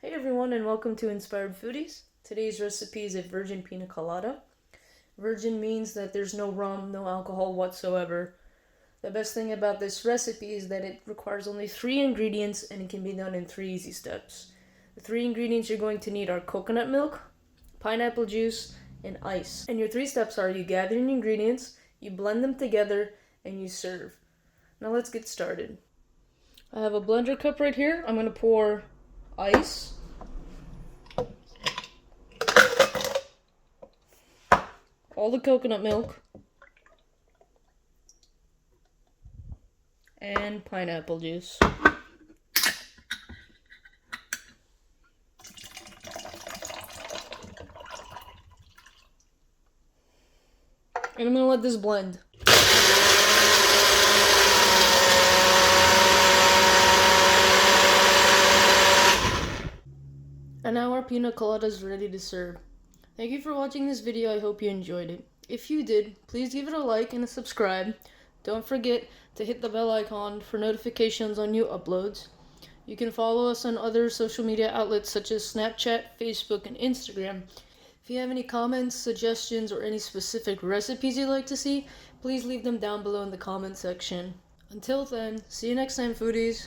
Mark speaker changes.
Speaker 1: Hey everyone, and welcome to Inspired Foodies. Today's recipe is a virgin pina colada. Virgin means that there's no rum, no alcohol whatsoever. The best thing about this recipe is that it requires only 3 ingredients and it can be done in 3 easy steps. The 3 ingredients you're going to need are coconut milk, pineapple juice, and ice. And your 3 steps are: you gather your ingredients, you blend them together, and you serve. Now let's get started. I have a blender cup right here. I'm going to pour ice, all the coconut milk, and pineapple juice. And I'm going to let this blend. And now our pina colada is ready to serve. Thank you for watching this video. I hope you enjoyed it. If you did, please give it a like and a subscribe. Don't forget to hit the bell icon for notifications on new uploads. You can follow us on other social media outlets such as Snapchat, Facebook, and Instagram. If you have any comments, suggestions, or any specific recipes you'd like to see, please leave them down below in the comment section. Until then, see you next time, foodies.